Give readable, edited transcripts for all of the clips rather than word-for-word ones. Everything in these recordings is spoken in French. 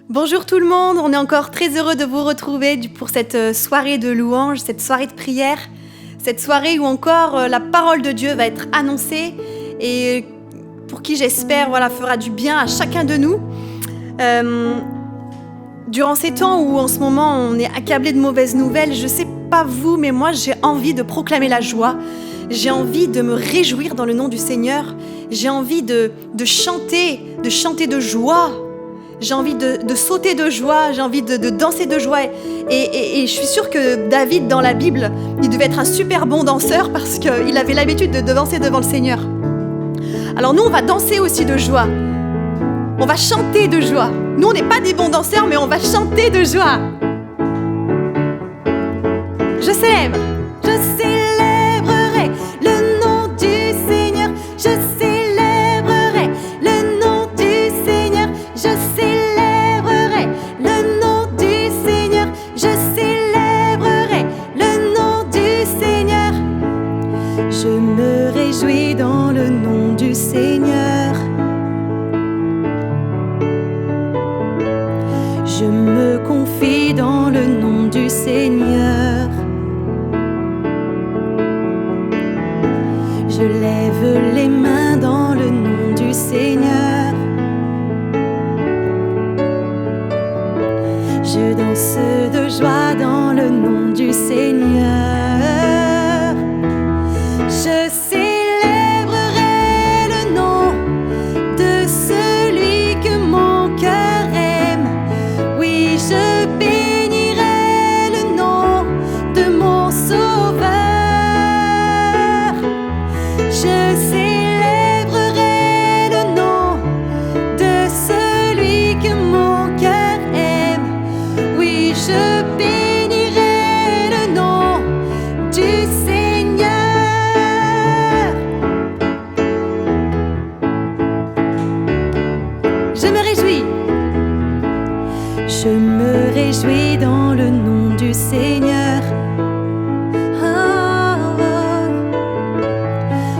Bonjour tout le monde, on est encore très heureux de vous retrouver pour cette soirée de louange, cette soirée de prière, cette soirée où encore la parole de Dieu va être annoncée et pour qui j'espère fera du bien à chacun de nous. Durant ces temps où en ce moment on est accablé de mauvaises nouvelles, je sais pas vous, mais moi j'ai envie de proclamer la joie, j'ai envie de me réjouir dans le nom du Seigneur, j'ai envie de chanter de joie. J'ai envie de sauter de joie, j'ai envie de danser de joie. Et je suis sûre que David, dans la Bible, il devait être un super bon danseur parce qu'il avait l'habitude de danser devant le Seigneur. Alors nous, on va danser aussi de joie. On va chanter de joie. Nous, on n'est pas des bons danseurs, mais on va chanter de joie. Je célèbre. Je célébrerai le nom du Seigneur. Je célébrerai le nom du Seigneur. Je célébrerai le nom du Seigneur. Je célébrerai le nom du Seigneur. Je me réjouis dans le nom du Seigneur. Je me confie dans le nom du Seigneur. Je lève les mains dans le nom du Seigneur. Je danse de joie dans le nom du Seigneur. Je célébrerai le nom de celui que mon cœur aime. Oui, je bénirai le nom de mon Sauveur. Je célébrerai le nom de celui que mon cœur aime. Oui, je bénirai le nom du Seigneur. Je me réjouis. Je me réjouis dans le nom du Seigneur.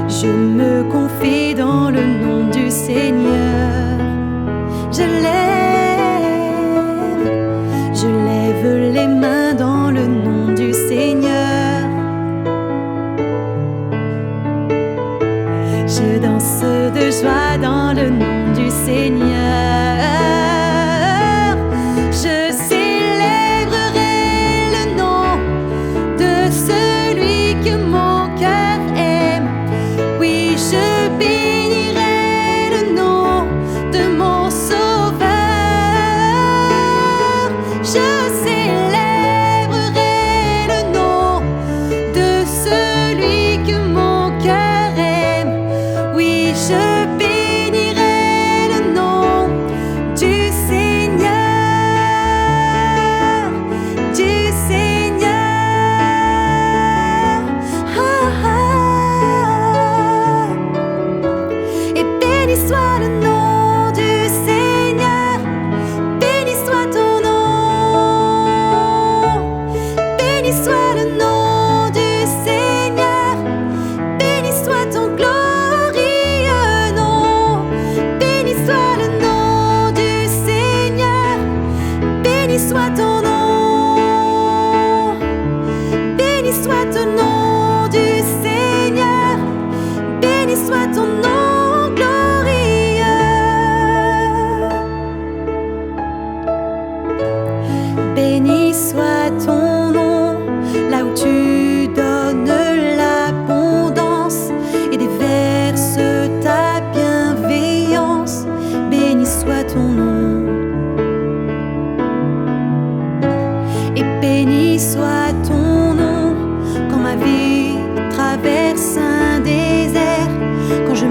Je me confie dans le nom du Seigneur. Je lève les mains dans le nom du Seigneur. Je danse de joie dans le nom du Seigneur. Je célébrerai le nom de celui que mon cœur aime. Oui, je bénirai le nom de mon Sauveur. Je célébrerai le nom de celui que mon cœur aime. Oui, je bénirai le nom du Seigneur, du Seigneur. Et béni soit le nom du Seigneur, béni soit ton nom, béni soit le nom du Seigneur, béni soit ton glorieux nom, béni soit le nom du Seigneur, béni soit ton nom, béni soit ton nom du Seigneur, béni soit ton nom glorieux. Béni soit ton nom, là où tu donnes l'abondance et déverses ta bienveillance. Béni soit ton nom. Et béni soit ton nom quand ma vie traverse un désert, quand je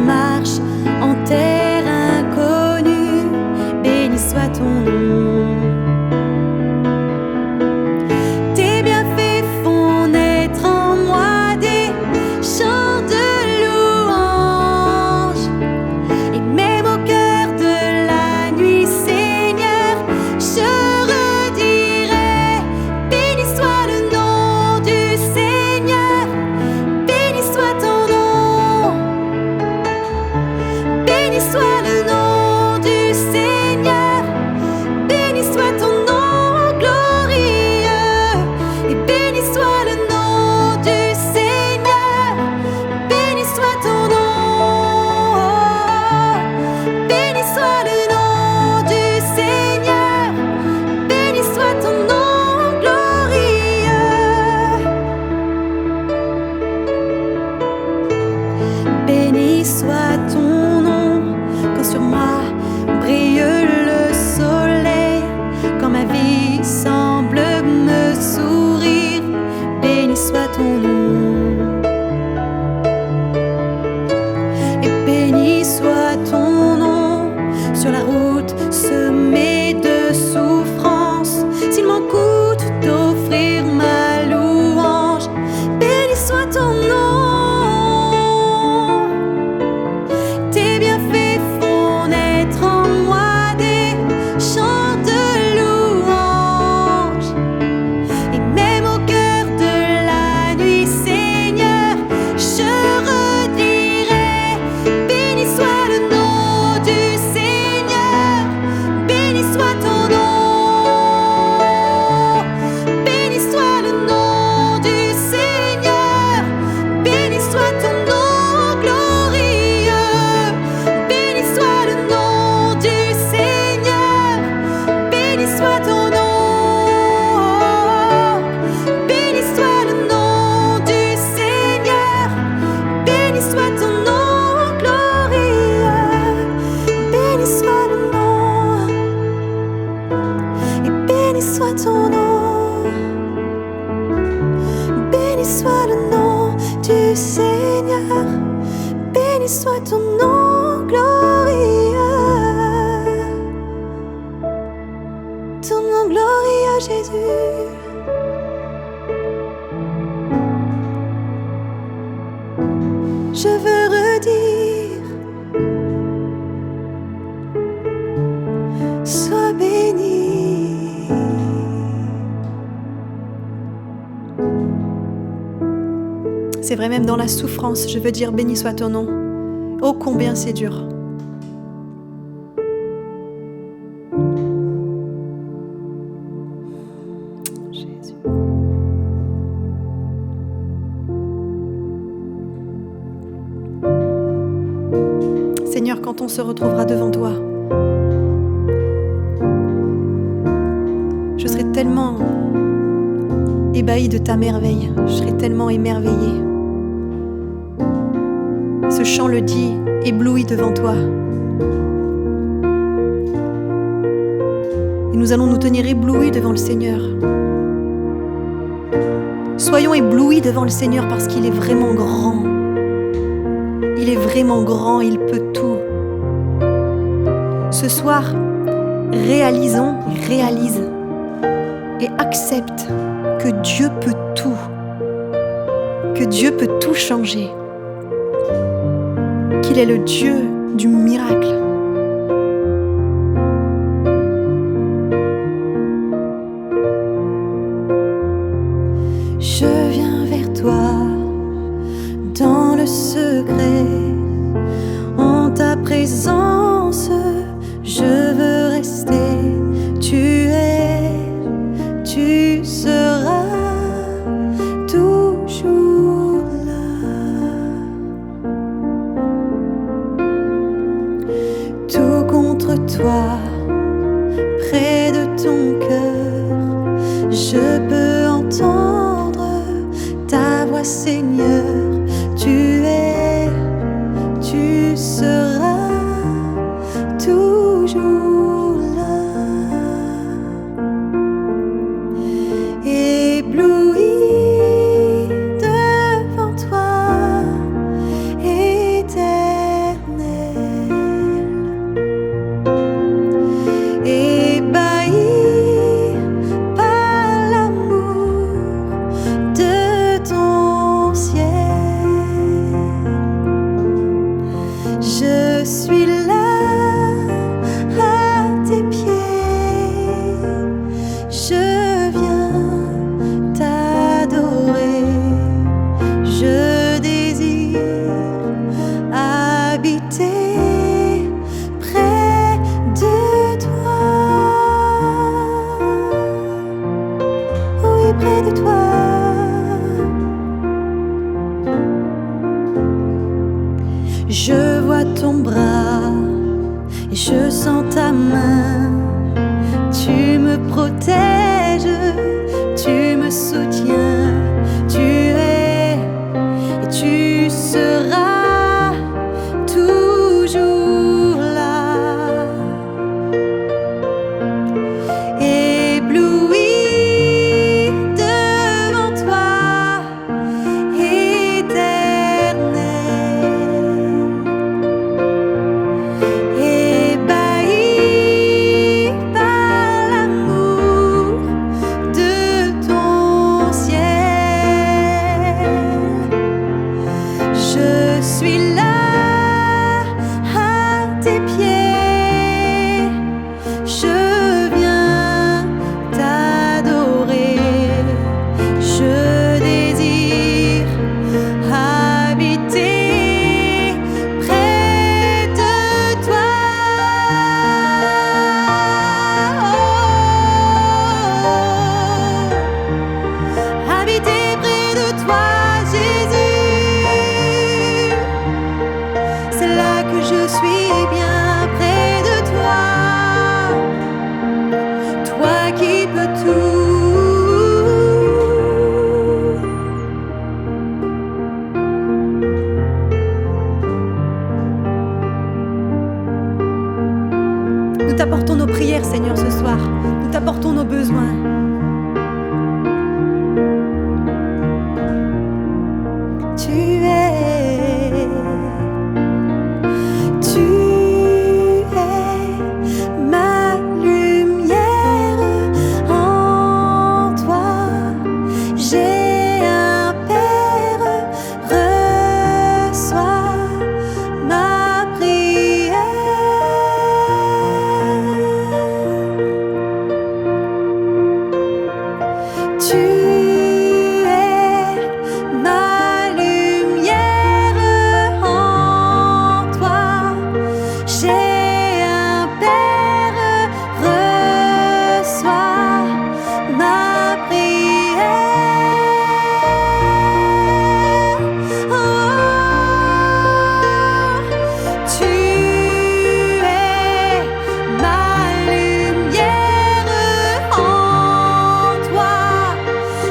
soit ton nom. Quand sur moi brille le soleil, quand ma vie semble me sourire, béni soit ton nom. Et béni soit ton nom sur la route semée de souffrance. S'il m'en coûte d'offrir ma louange, béni soit ton nom. Tes bienfaits font naître en moi des chants de louange. Et même au cœur de la nuit, Seigneur, je redirai, béni soit le nom du Seigneur, béni soit ton nom, béni soit le nom du Seigneur, béni soit ton nom glorieux, béni soit le nom du Seigneur, béni soit ton nom, béni soit le nom du Seigneur, béni soit ton nom glorieux, béni soit le nom, et béni soit ton nom, béni soit le nom du Seigneur, béni soit ton nom glorieux, ton nom glorieux Jésus. Je veux redire, sois béni. C'est vrai, même dans la souffrance, je veux dire béni soit ton nom. Oh, combien c'est dur. Jésus. Seigneur, quand on se retrouvera devant toi, je serai tellement ébahie de ta merveille, je serai tellement émerveillée. Ce chant le dit, ébloui devant toi. Et nous allons nous tenir éblouis devant le Seigneur. Soyons éblouis devant le Seigneur parce qu'il est vraiment grand. Il est vraiment grand, il peut tout. Ce soir, réalise et accepte que Dieu peut tout, que Dieu peut tout changer, qu'il est le Dieu du miracle. Je viens vers toi dans le secret, en ta présence, je veux rester. Tu seras toujours là. Tout contre toi, près de ton cœur, je peux entendre ta voix, Seigneur. Tu seras toujours là. Ébloui devant toi, Éternel. Ébahi par l'amour de ton ciel. Je suis là à tes pieds, je viens t'adorer, je désire habiter près de toi, oui, près de toi. Je vois ton bras et je sens ta main. Tu me protèges, tu me soutiens. Tu es et tu seras toujours suis là à tes pieds, je viens t'adorer, je désire habiter près de toi. Habiter près de toi, Jésus. C'est là que je suis bien près de toi, toi qui peux tout. Nous t'apportons nos prières, Seigneur, ce soir. Nous t'apportons nos besoins. Tu es ma lumière, en toi j'ai un Père, reçois ma prière. Tu es ma lumière, en toi j'ai un Père, reçois ma prière. Oh, tu es ma lumière, en toi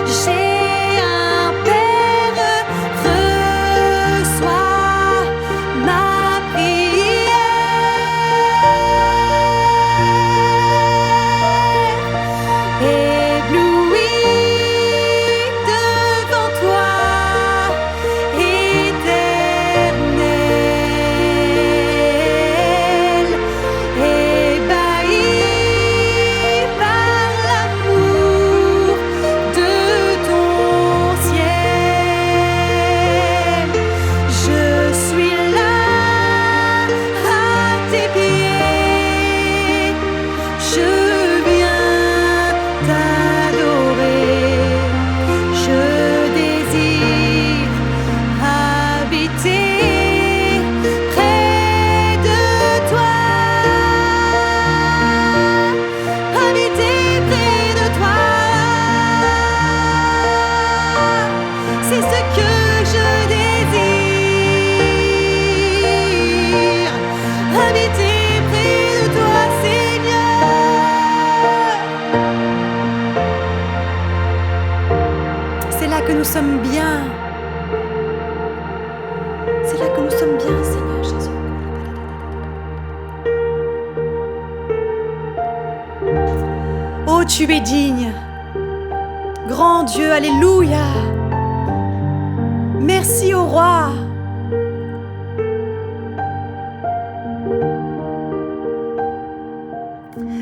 j'ai un Père, reçois ma prière. Ébloui devant toi, Éternel, ébahi par l'amour de ton ciel. Je suis là à tes pieds, je viens t'adorer, je désire habiter près de toi, habiter près de toi. C'est ce que je désire, habiter près de toi, Seigneur. C'est là que nous sommes bien. C'est là que nous sommes bien, Seigneur Jésus. Oh, tu es digne. Grand Dieu, alléluia. Merci au roi.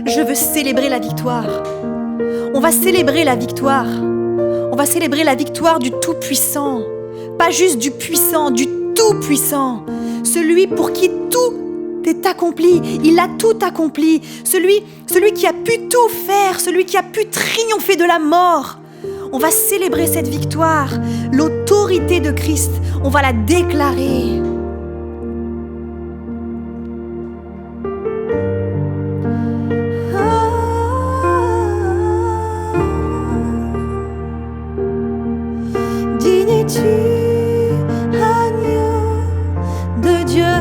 Je veux célébrer la victoire. On va célébrer la victoire. On va célébrer la victoire du Tout-Puissant. Pas juste du puissant, du Tout-Puissant. Celui pour qui tout est accompli. Il a tout accompli. Celui qui a pu tout faire. Celui qui a pu triompher de la mort. On va célébrer cette victoire. L'autorité de Christ, on va la déclarer. Digne es-tu, agneau de Dieu.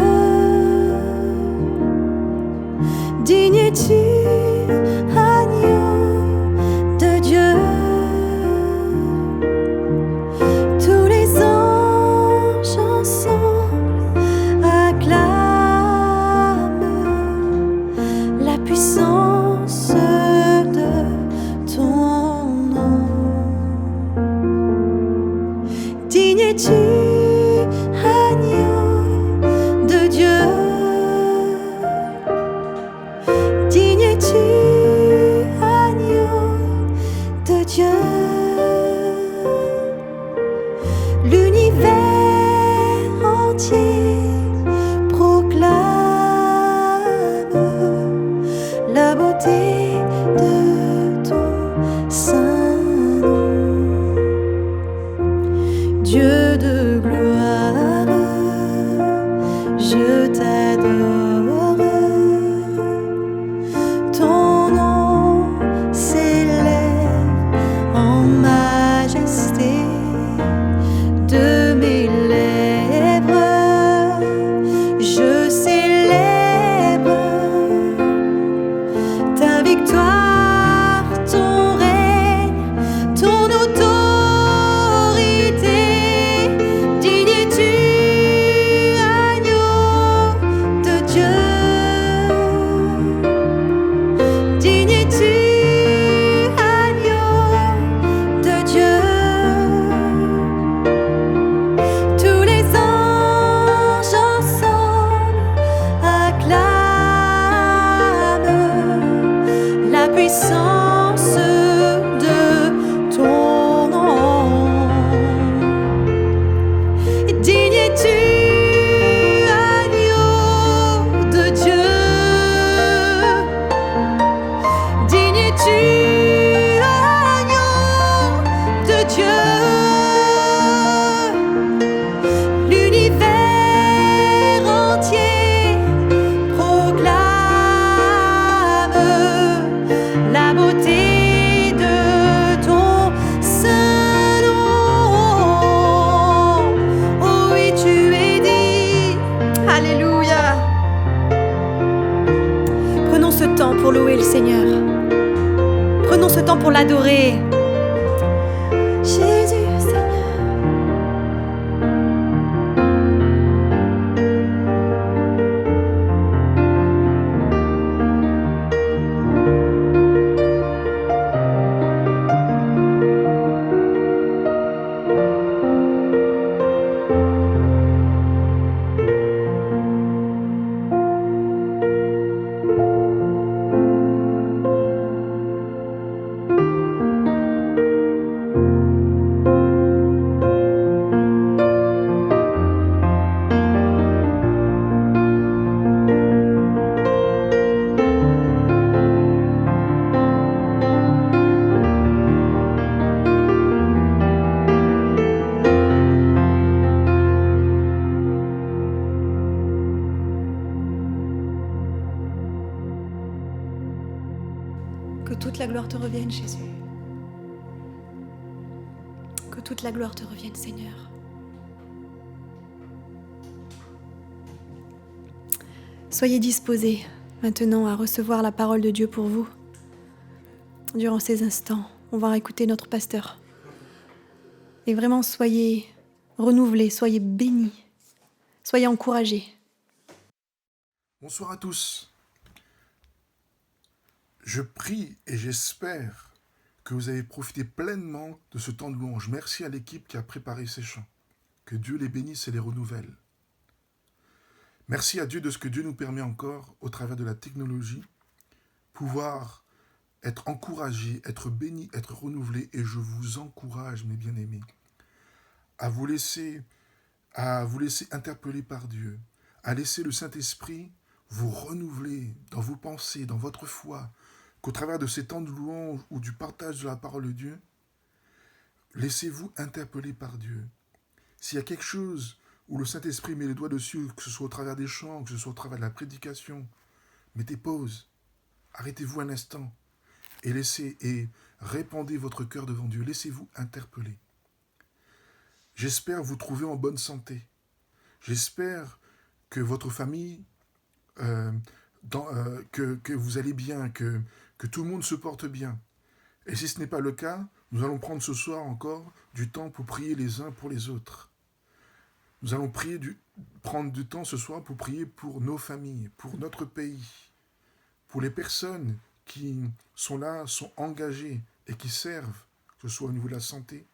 Digne es-tu, agneau de Dieu. Tous les anges ensemble la beauté de ton saint nom. Dieu de gloire, je t'adore. Ton nom s'élève en majesté de mes lèvres. Je célèbre ta victoire, ton règne, ton autorité. Digne es-tu, agneau de Dieu. Digne es-tu, agneau de Dieu. Tous les anges ensemble acclament la puissance de ton nom. Digne es-tu, agneau de Dieu. Digne es-tu, agneau de Dieu. L'univers entier proclame la beauté de ton saint nom. Oh oui, tu es dit. Alléluia. Prenons ce temps pour louer le Seigneur. Prenons ce temps pour l'adorer. Jésus, Seigneur. Que toute la gloire te revienne, Jésus. Que toute la gloire te revienne, Seigneur. Soyez disposés maintenant à recevoir la parole de Dieu pour vous. Durant ces instants, on va écouter notre pasteur. Et vraiment, soyez renouvelés, soyez bénis, soyez encouragés. Bonsoir à tous. Je prie et j'espère que vous avez profité pleinement de ce temps de louange. Merci à l'équipe qui a préparé ces chants. Que Dieu les bénisse et les renouvelle. Merci à Dieu de ce que Dieu nous permet encore, au travers de la technologie, pouvoir être encouragés, être bénis, être renouvelés. Et je vous encourage, mes bien-aimés, à vous laisser interpeller par Dieu, à laisser le Saint-Esprit vous renouveler dans vos pensées, dans votre foi, qu'au travers de ces temps de louange ou du partage de la parole de Dieu, laissez-vous interpeller par Dieu. S'il y a quelque chose où le Saint-Esprit met le doigt dessus, que ce soit au travers des chants, que ce soit au travers de la prédication, mettez pause, arrêtez-vous un instant et répandez votre cœur devant Dieu. Laissez-vous interpeller. J'espère vous trouver en bonne santé. J'espère que votre famille, que vous allez bien, que tout le monde se porte bien. Et si ce n'est pas le cas, nous allons prendre ce soir encore du temps pour prier les uns pour les autres. Nous allons prendre du temps ce soir pour prier pour nos familles, pour notre pays, pour les personnes qui sont là, sont engagées et qui servent, que ce soit au niveau de la santé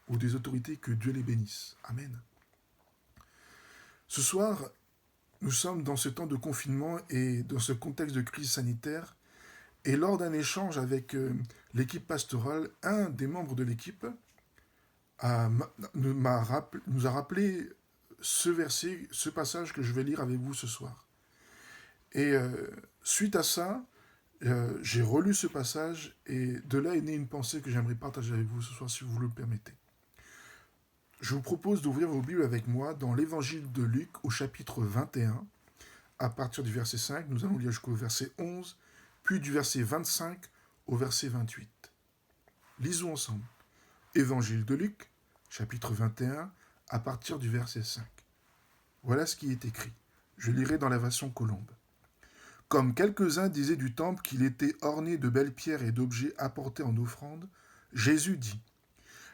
ou des autorités, que Dieu les bénisse. Amen. Ce soir, nous sommes dans ce temps de confinement et dans ce contexte de crise sanitaire. Et lors d'un échange avec l'équipe pastorale, un des membres de l'équipe nous a rappelé ce verset, ce passage que je vais lire avec vous ce soir. Et suite à ça, j'ai relu ce passage et de là est née une pensée que j'aimerais partager avec vous ce soir si vous le permettez. Je vous propose d'ouvrir vos Bibles avec moi dans l'évangile de Luc au chapitre 21. À partir du verset 5, nous allons lire jusqu'au verset 11, puis du verset 25 au verset 28. Lisons ensemble. Évangile de Luc, chapitre 21, à partir du verset 5. Voilà ce qui est écrit. Je lirai dans la version Colombe. Comme quelques-uns disaient du temple qu'il était orné de belles pierres et d'objets apportés en offrande, Jésus dit :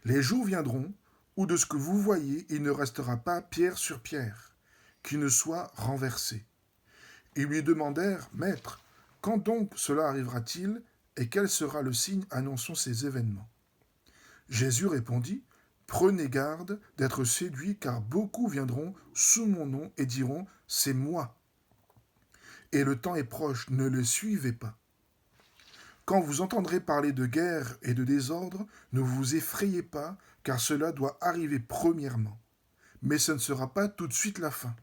Les jours viendront où de ce que vous voyez, il ne restera pas pierre sur pierre, qui ne soit renversé. Ils lui demandèrent : Maître, quand donc cela arrivera-t-il, et quel sera le signe annonçant ces événements ? Jésus répondit : Prenez garde d'être séduits, car beaucoup viendront sous mon nom et diront : C'est moi. Et le temps est proche, ne le suivez pas. Quand vous entendrez parler de guerre et de désordre, ne vous effrayez pas, car cela doit arriver premièrement. Mais ce ne sera pas tout de suite la fin.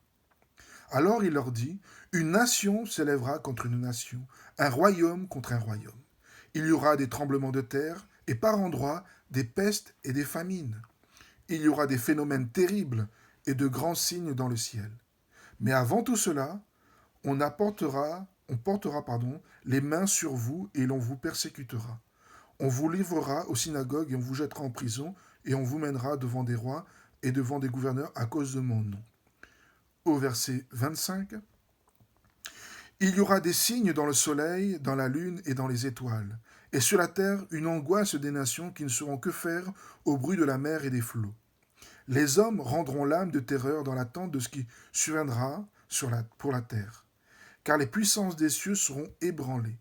Alors il leur dit : Une nation s'élèvera contre une nation, un royaume contre un royaume. Il y aura des tremblements de terre, et par endroits, des pestes et des famines. Il y aura des phénomènes terribles et de grands signes dans le ciel. Mais avant tout cela, on portera les mains sur vous et l'on vous persécutera. On vous livrera aux synagogues et on vous jettera en prison et on vous mènera devant des rois et devant des gouverneurs à cause de mon nom. Au verset 25, il y aura des signes dans le soleil, dans la lune et dans les étoiles, et sur la terre une angoisse des nations qui ne sauront que faire au bruit de la mer et des flots. Les hommes rendront l'âme de terreur dans l'attente de ce qui surviendra pour la terre, car les puissances des cieux seront ébranlées.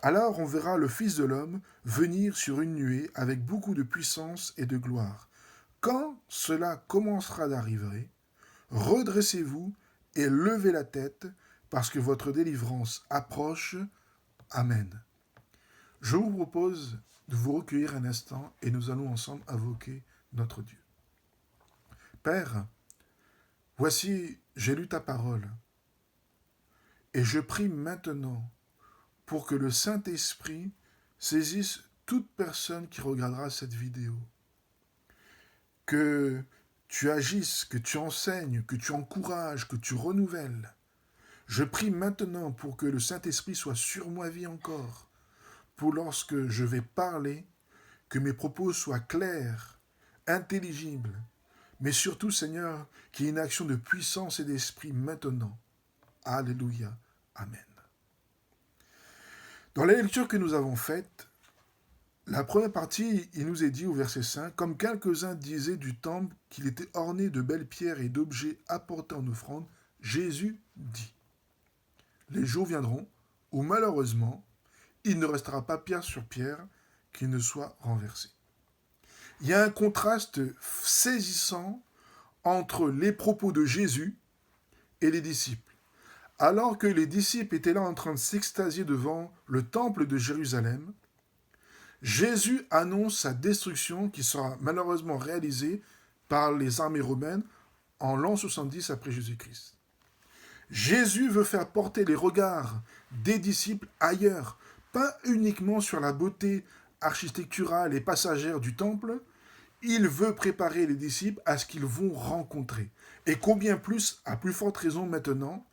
Alors on verra le Fils de l'homme venir sur une nuée avec beaucoup de puissance et de gloire. Quand cela commencera d'arriver, redressez-vous et levez la tête, parce que votre délivrance approche. Amen. Je vous propose de vous recueillir un instant et nous allons ensemble invoquer notre Dieu. Père, voici, j'ai lu ta parole et je prie maintenant pour que le Saint-Esprit saisisse toute personne qui regardera cette vidéo. Que tu agisses, que tu enseignes, que tu encourages, que tu renouvelles. Je prie maintenant pour que le Saint-Esprit soit sur ma vie encore, pour lorsque je vais parler, que mes propos soient clairs, intelligibles, mais surtout, Seigneur, qu'il y ait une action de puissance et d'esprit maintenant. Alléluia. Amen. Dans la lecture que nous avons faite, la première partie, il nous est dit au verset 5, « Comme quelques-uns disaient du temple qu'il était orné de belles pierres et d'objets apportés en offrande, Jésus dit, les jours viendront où malheureusement, il ne restera pas pierre sur pierre qui ne soit renversé. » Il y a un contraste saisissant entre les propos de Jésus et les disciples. Alors que les disciples étaient là en train de s'extasier devant le temple de Jérusalem, Jésus annonce sa destruction qui sera malheureusement réalisée par les armées romaines en l'an 70 après Jésus-Christ. Jésus veut faire porter les regards des disciples ailleurs, pas uniquement sur la beauté architecturale et passagère du temple. Il veut préparer les disciples à ce qu'ils vont rencontrer. Et combien plus, à plus forte raison maintenant,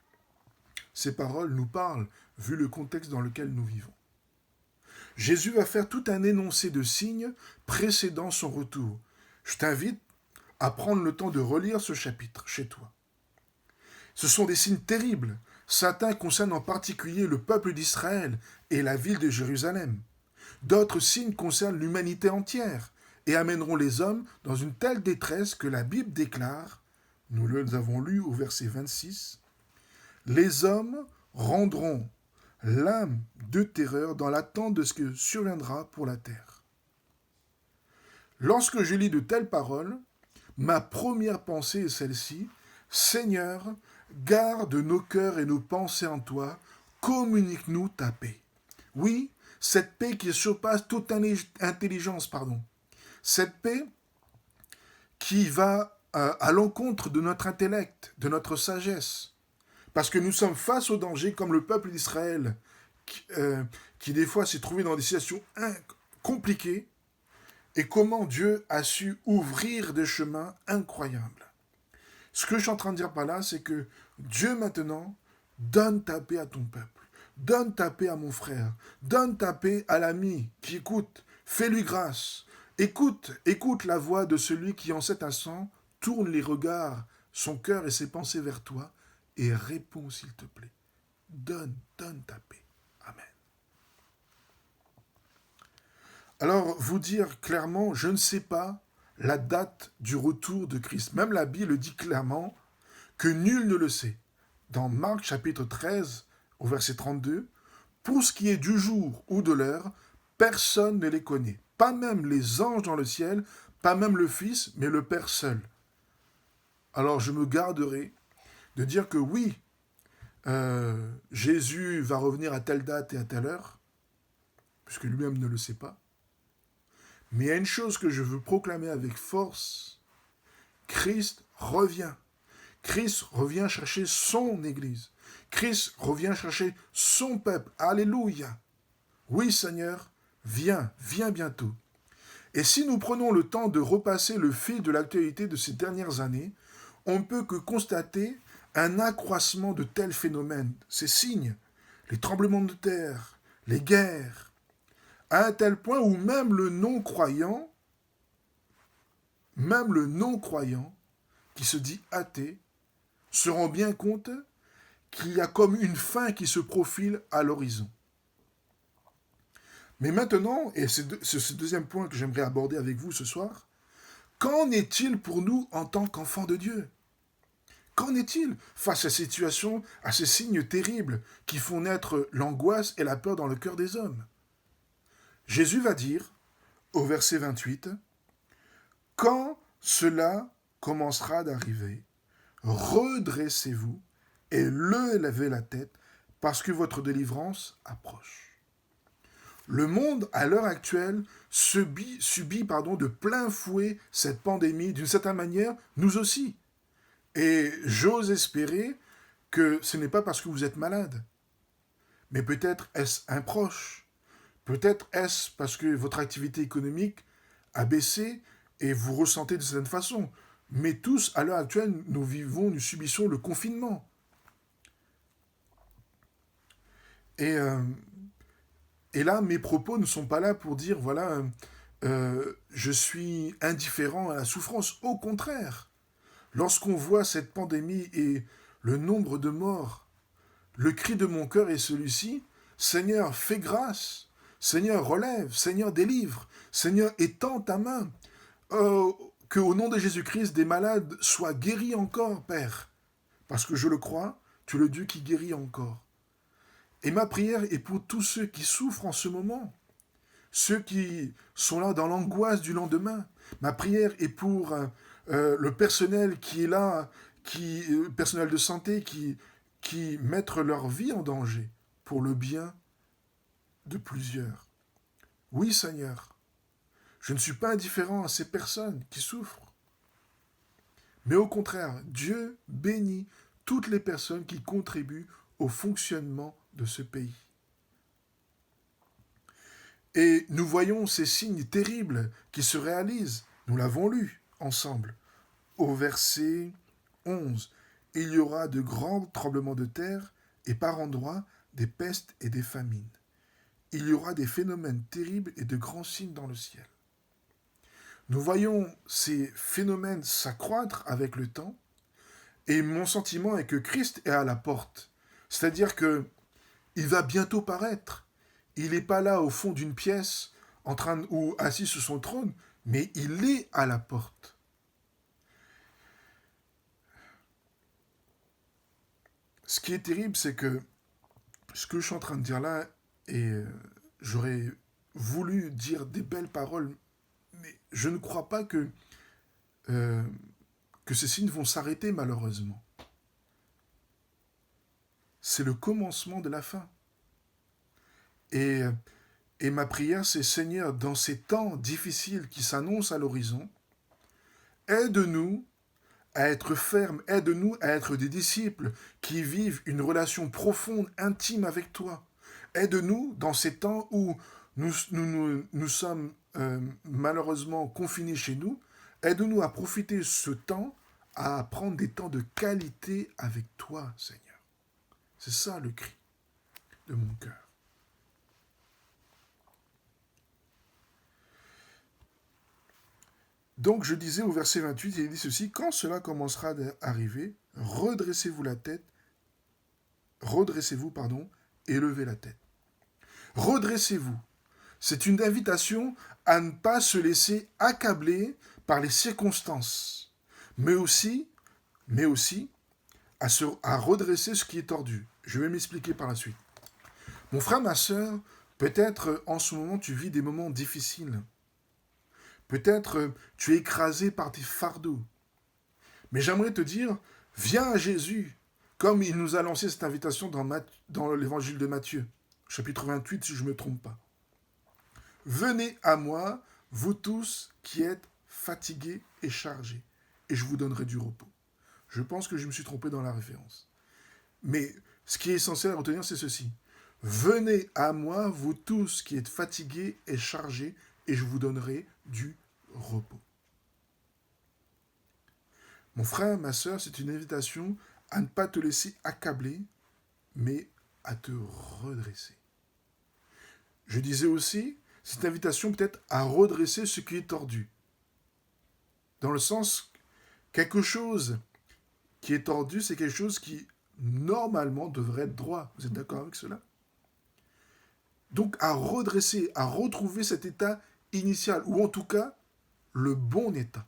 ces paroles nous parlent, vu le contexte dans lequel nous vivons. Jésus va faire tout un énoncé de signes précédant son retour. Je t'invite à prendre le temps de relire ce chapitre chez toi. Ce sont des signes terribles. Certains concernent en particulier le peuple d'Israël et la ville de Jérusalem. D'autres signes concernent l'humanité entière et amèneront les hommes dans une telle détresse que la Bible déclare, nous les avons lus au verset 26, « Les hommes rendront l'âme de terreur dans l'attente de ce que surviendra pour la terre. » Lorsque je lis de telles paroles, ma première pensée est celle-ci, « Seigneur, garde nos cœurs et nos pensées en toi, communique-nous ta paix. » Oui, cette paix qui surpasse toute intelligence, cette paix qui va à l'encontre de notre intellect, de notre sagesse. Parce que nous sommes face au danger, comme le peuple d'Israël, qui des fois s'est trouvé dans des situations compliquées, et comment Dieu a su ouvrir des chemins incroyables. Ce que je suis en train de dire par là, c'est que Dieu maintenant donne ta paix à ton peuple, donne ta paix à mon frère, donne ta paix à l'ami qui écoute, fais-lui grâce, écoute la voix de celui qui en cet instant tourne les regards, son cœur et ses pensées vers toi, et réponds s'il te plaît. Donne ta paix. Amen. Alors, vous dire clairement, je ne sais pas la date du retour de Christ. Même la Bible dit clairement que nul ne le sait. Dans Marc chapitre 13, au verset 32, pour ce qui est du jour ou de l'heure, personne ne les connaît. Pas même les anges dans le ciel, pas même le Fils, mais le Père seul. Alors je me garderai de dire que oui, Jésus va revenir à telle date et à telle heure, puisque lui-même ne le sait pas. Mais il y a une chose que je veux proclamer avec force. Christ revient. Christ revient chercher son Église. Christ revient chercher son peuple. Alléluia. Oui, Seigneur, viens bientôt. Et si nous prenons le temps de repasser le fil de l'actualité de ces dernières années, on ne peut que constater un accroissement de tels phénomènes, ces signes, les tremblements de terre, les guerres, à un tel point où même le non-croyant, qui se dit athée, se rend bien compte qu'il y a comme une fin qui se profile à l'horizon. Mais maintenant, et c'est ce deuxième point que j'aimerais aborder avec vous ce soir, qu'en est-il pour nous en tant qu'enfants de Dieu ? Qu'en est-il face à ces situations, à ces signes terribles qui font naître l'angoisse et la peur dans le cœur des hommes ? Jésus va dire, au verset 28, « Quand cela commencera d'arriver, redressez-vous et levez la tête, parce que votre délivrance approche. » Le monde, à l'heure actuelle, subit de plein fouet cette pandémie. D'une certaine manière, nous aussi. Et j'ose espérer que ce n'est pas parce que vous êtes malade, mais peut-être est-ce un proche. Peut-être est-ce parce que votre activité économique a baissé et vous ressentez de certaine façon. Mais tous, à l'heure actuelle, nous subissons le confinement. Et là, mes propos ne sont pas là pour dire, voilà, je suis indifférent à la souffrance. Au contraire, lorsqu'on voit cette pandémie et le nombre de morts, le cri de mon cœur est celui-ci, Seigneur, fais grâce. Seigneur, relève, Seigneur, délivre, Seigneur, étends ta main, que au nom de Jésus-Christ, des malades soient guéris encore, Père, parce que je le crois, tu es le Dieu qui guérit encore. Et ma prière est pour tous ceux qui souffrent en ce moment, ceux qui sont là dans l'angoisse du lendemain. Ma prière est pour le personnel qui est là, personnel de santé, qui mettent leur vie en danger pour le bien de plusieurs. Oui, Seigneur, je ne suis pas indifférent à ces personnes qui souffrent. Mais au contraire, Dieu bénit toutes les personnes qui contribuent au fonctionnement de ce pays. Et nous voyons ces signes terribles qui se réalisent. Nous l'avons lu ensemble. Au verset 11, « Il y aura de grands tremblements de terre et par endroits des pestes et des famines. Il y aura des phénomènes terribles et de grands signes dans le ciel. » Nous voyons ces phénomènes s'accroître avec le temps, et mon sentiment est que Christ est à la porte. C'est-à-dire que il va bientôt paraître. Il n'est pas là au fond d'une pièce, ou assis sur son trône, mais il est à la porte. Ce qui est terrible, c'est que ce que je suis en train de dire là, et j'aurais voulu dire des belles paroles, mais je ne crois pas que ces signes vont s'arrêter malheureusement. C'est le commencement de la fin. Et ma prière, c'est Seigneur, dans ces temps difficiles qui s'annoncent à l'horizon, aide-nous à être fermes, aide-nous à être des disciples qui vivent une relation profonde, intime avec toi. Aide-nous dans ces temps où nous sommes malheureusement confinés chez nous. Aide-nous à profiter ce temps, à prendre des temps de qualité avec toi, Seigneur. C'est ça le cri de mon cœur. Donc je disais au verset 28, il dit ceci, quand cela commencera à arriver, redressez-vous, et levez la tête. Redressez-vous. C'est une invitation à ne pas se laisser accabler par les circonstances, mais aussi à redresser ce qui est tordu. Je vais m'expliquer par la suite. Mon frère, ma soeur, peut-être en ce moment tu vis des moments difficiles. Peut-être tu es écrasé par tes fardeaux. Mais j'aimerais te dire, viens à Jésus, comme il nous a lancé cette invitation dans l'évangile de Matthieu, chapitre 28, si je ne me trompe pas. Venez à moi, vous tous qui êtes fatigués et chargés, et je vous donnerai du repos. Je pense que je me suis trompé dans la référence. Mais ce qui est essentiel à retenir, c'est ceci. Venez à moi, vous tous qui êtes fatigués et chargés, et je vous donnerai du repos. Mon frère, ma soeur, c'est une invitation à ne pas te laisser accabler, mais à te redresser. Je disais aussi, cette invitation peut-être à redresser ce qui est tordu. Dans le sens, quelque chose qui est tordu, c'est quelque chose qui, normalement, devrait être droit. Vous êtes d'accord avec cela? Donc, à redresser, à retrouver cet état initial, ou en tout cas, le bon état.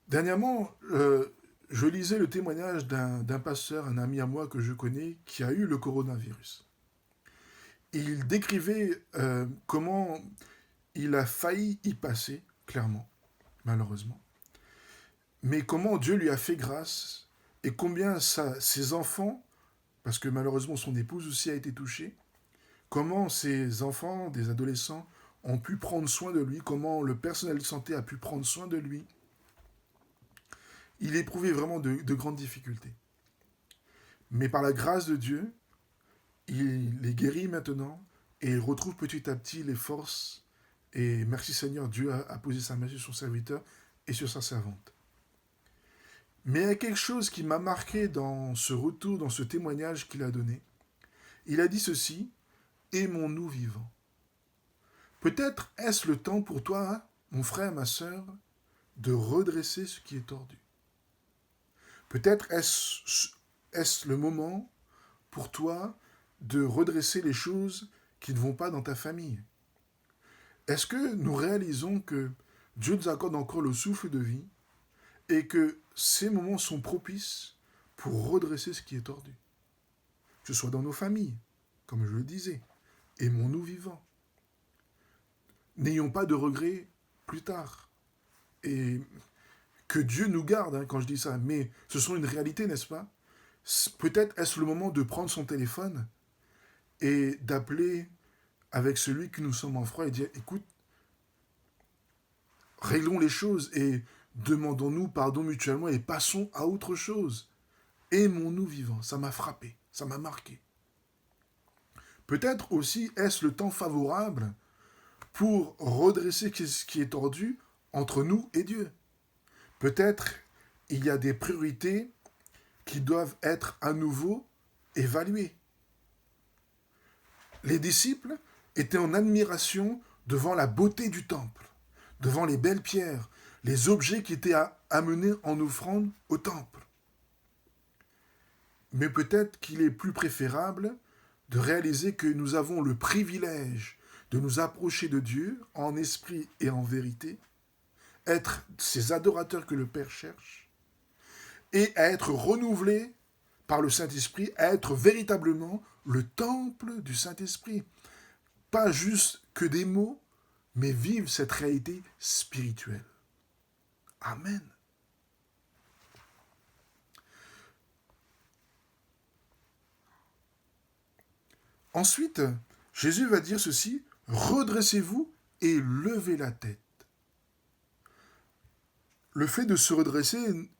Dernièrement, je lisais le témoignage d'un pasteur, un ami à moi que je connais, qui a eu le coronavirus. Il décrivait comment il a failli y passer, clairement, malheureusement. Mais comment Dieu lui a fait grâce et combien ses enfants, parce que malheureusement son épouse aussi a été touchée, comment ses enfants, des adolescents, ont pu prendre soin de lui, comment le personnel de santé a pu prendre soin de lui. Il éprouvait vraiment de grandes difficultés. Mais par la grâce de Dieu, il est guéri maintenant et il retrouve petit à petit les forces. Et merci Seigneur, Dieu a posé sa main sur son serviteur et sur sa servante. Mais il y a quelque chose qui m'a marqué dans ce retour, dans ce témoignage qu'il a donné. Il a dit ceci, « Aimons-nous vivants ». Peut-être est-ce le temps pour toi, hein, mon frère, ma sœur, de redresser ce qui est tordu. Peut-être est-ce le moment pour toi de redresser les choses qui ne vont pas dans ta famille. Est-ce que nous réalisons que Dieu nous accorde encore le souffle de vie et que ces moments sont propices pour redresser ce qui est tordu? Que ce soit dans nos familles, comme je le disais, aimons-nous vivants. N'ayons pas de regrets plus tard. Et que Dieu nous garde, hein, quand je dis ça, mais ce sont une réalité, n'est-ce pas? Peut-être est-ce le moment de prendre son téléphone et d'appeler avec celui que nous sommes en froid et dire, écoute, réglons les choses et demandons-nous pardon mutuellement et passons à autre chose. Aimons-nous vivants. Ça m'a frappé, ça m'a marqué. Peut-être aussi est-ce le temps favorable pour redresser ce qui est tordu entre nous et Dieu. Peut-être il y a des priorités qui doivent être à nouveau évaluées. Les disciples étaient en admiration devant la beauté du temple, devant les belles pierres, les objets qui étaient amenés en offrande au temple. Mais peut-être qu'il est plus préférable de réaliser que nous avons le privilège de nous approcher de Dieu en esprit et en vérité, être ces adorateurs que le Père cherche, et à être renouvelés par le Saint-Esprit, à être véritablement le temple du Saint-Esprit. Pas juste que des mots, mais vivre cette réalité spirituelle. Amen. Ensuite, Jésus va dire ceci, redressez-vous et levez la tête. le fait de se redresser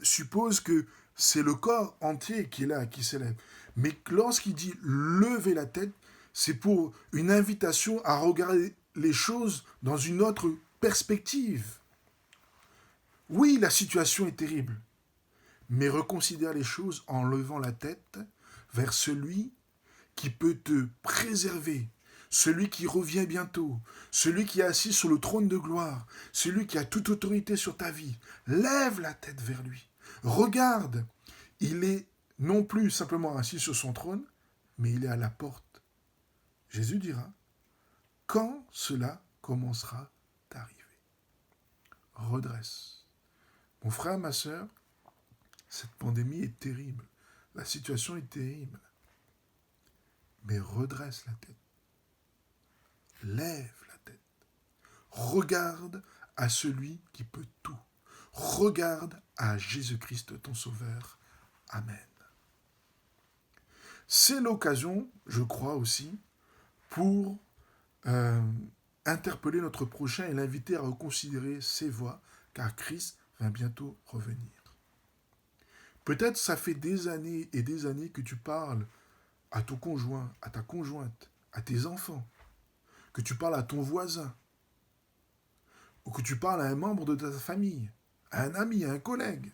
suppose que c'est le corps entier qui est là, qui s'élève. Mais lorsqu'il dit lever la tête, c'est pour une invitation à regarder les choses dans une autre perspective. Oui, la situation est terrible, mais reconsidère les choses en levant la tête vers celui qui peut te préserver, celui qui revient bientôt, celui qui est assis sur le trône de gloire, celui qui a toute autorité sur ta vie. Lève la tête vers lui. Regarde, il est non plus simplement assis sur son trône, mais il est à la porte. Jésus dira, quand cela commencera d'arriver. Redresse. Mon frère, ma sœur, cette pandémie est terrible. La situation est terrible. Mais redresse la tête. Lève la tête. Regarde à celui qui peut tout. Regarde à Jésus-Christ, ton Sauveur. Amen. C'est l'occasion, je crois aussi, pour interpeller notre prochain et l'inviter à reconsidérer ses voies, car Christ va bientôt revenir. Peut-être ça fait des années et des années que tu parles à ton conjoint, à ta conjointe, à tes enfants, que tu parles à ton voisin, ou que tu parles à un membre de ta famille, à un ami, à un collègue,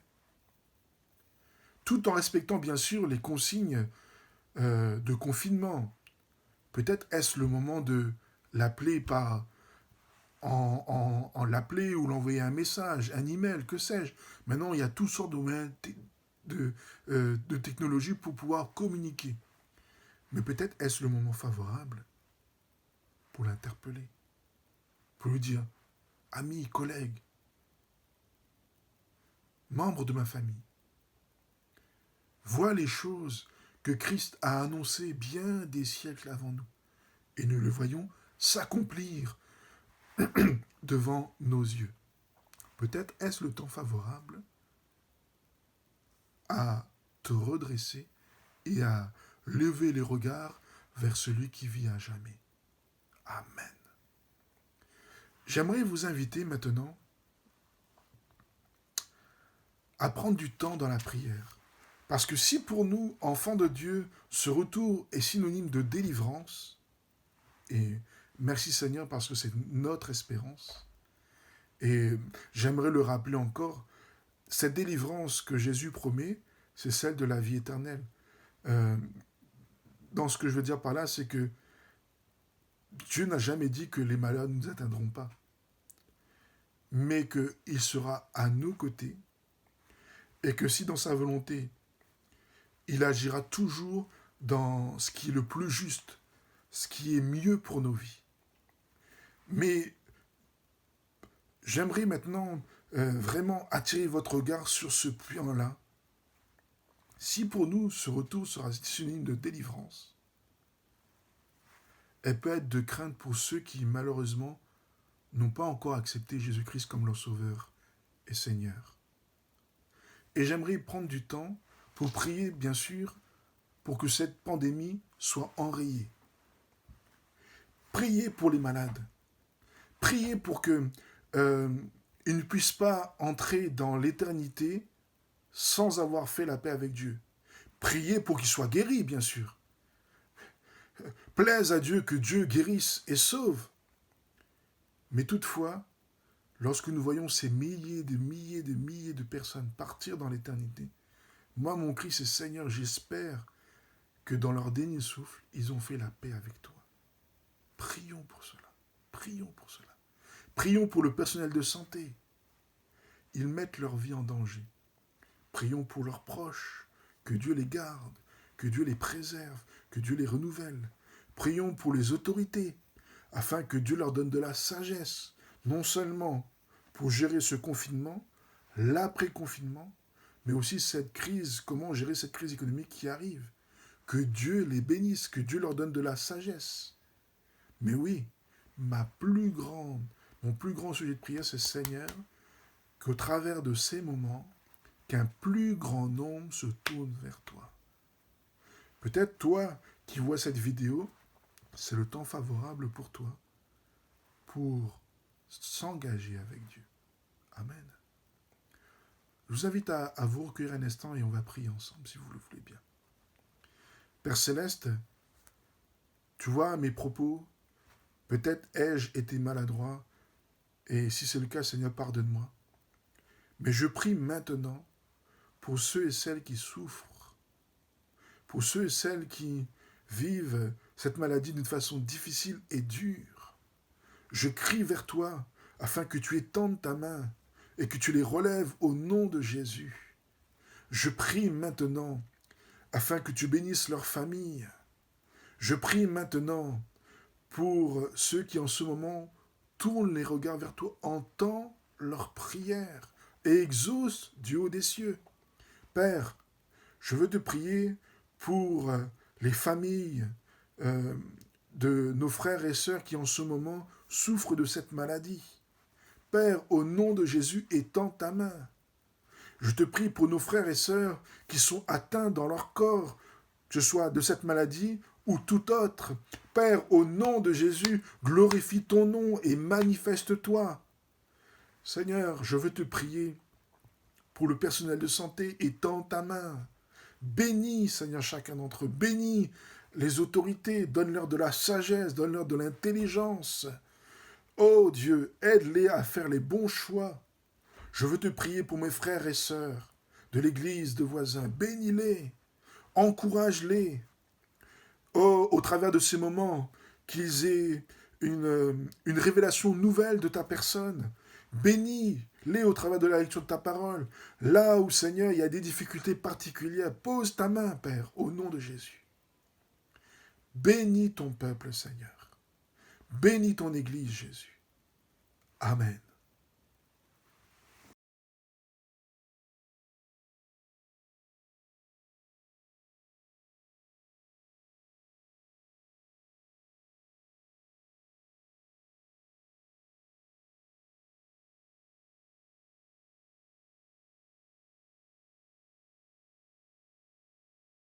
tout en respectant bien sûr les consignes de confinement. Peut-être est-ce le moment de l'appeler en l'appeler ou l'envoyer un message, un email, que sais-je. Maintenant, il y a toutes sortes de technologies pour pouvoir communiquer. Mais peut-être est-ce le moment favorable pour l'interpeller, pour lui dire, ami, collègue, membre de ma famille, vois les choses que Christ a annoncées bien des siècles avant nous, et nous le voyons s'accomplir devant nos yeux. Peut-être est-ce le temps favorable à te redresser et à lever les regards vers celui qui vit à jamais. Amen. J'aimerais vous inviter maintenant à prendre du temps dans la prière. Parce que si pour nous, enfants de Dieu, ce retour est synonyme de délivrance, et merci Seigneur parce que c'est notre espérance, et j'aimerais le rappeler encore, cette délivrance que Jésus promet, c'est celle de la vie éternelle. Dans ce que je veux dire par là, c'est que Dieu n'a jamais dit que les malheurs ne nous atteindront pas, mais qu'il sera à nos côtés, et que si dans sa volonté, il agira toujours dans ce qui est le plus juste, ce qui est mieux pour nos vies. Mais j'aimerais maintenant vraiment attirer votre regard sur ce point-là. Si pour nous, ce retour sera synonyme de délivrance, elle peut être de crainte pour ceux qui, malheureusement, n'ont pas encore accepté Jésus-Christ comme leur Sauveur et Seigneur. Et j'aimerais prendre du temps pour prier, bien sûr, pour que cette pandémie soit enrayée. Priez pour les malades. Priez pour qu'ils ne puissent pas entrer dans l'éternité sans avoir fait la paix avec Dieu. Priez pour qu'ils soient guéris, bien sûr. Plaise à Dieu que Dieu guérisse et sauve. Mais toutefois, lorsque nous voyons ces milliers de personnes partir dans l'éternité, moi, mon cri, c'est Seigneur, j'espère que dans leur dernier souffle, ils ont fait la paix avec toi. Prions pour cela. Prions pour cela. Prions pour le personnel de santé. Ils mettent leur vie en danger. Prions pour leurs proches, que Dieu les garde, que Dieu les préserve, que Dieu les renouvelle. Prions pour les autorités, afin que Dieu leur donne de la sagesse, non seulement pour gérer ce confinement, l'après-confinement, mais aussi cette crise, comment gérer cette crise économique qui arrive. Que Dieu les bénisse, que Dieu leur donne de la sagesse. Mais oui, mon plus grand sujet de prière, c'est Seigneur, qu'au travers de ces moments, qu'un plus grand nombre se tourne vers toi. Peut-être toi qui vois cette vidéo, c'est le temps favorable pour toi pour s'engager avec Dieu. Amen. Je vous invite à vous recueillir un instant et on va prier ensemble, si vous le voulez bien. Père Céleste, tu vois mes propos, peut-être ai-je été maladroit, et si c'est le cas, Seigneur, pardonne-moi. Mais je prie maintenant pour ceux et celles qui souffrent, pour ceux et celles qui vivent cette maladie d'une façon difficile et dure. Je crie vers toi afin que tu étendes ta main et que tu les relèves au nom de Jésus. Je prie maintenant afin que tu bénisses leur famille. Je prie maintenant pour ceux qui en ce moment tournent les regards vers toi, entends leurs prières et exauce du haut des cieux. Père, je veux te prier pour les familles de nos frères et sœurs qui en ce moment souffrent de cette maladie. Père, au nom de Jésus, étends ta main. Je te prie pour nos frères et sœurs qui sont atteints dans leur corps, que ce soit de cette maladie ou tout autre. Père, au nom de Jésus, glorifie ton nom et manifeste-toi. Seigneur, je veux te prier pour le personnel de santé, étends ta main. Bénis, Seigneur, chacun d'entre eux. Bénis les autorités, donne-leur de la sagesse, donne-leur de l'intelligence. Oh Dieu, aide-les à faire les bons choix. Je veux te prier pour mes frères et sœurs de l'église, de voisins. Bénis-les, encourage-les. Oh, au travers de ces moments, qu'ils aient une révélation nouvelle de ta personne. Bénis-les au travers de la lecture de ta parole. Là où, Seigneur, il y a des difficultés particulières, pose ta main, Père, au nom de Jésus. Bénis ton peuple, Seigneur. Bénis ton Église, Jésus. Amen.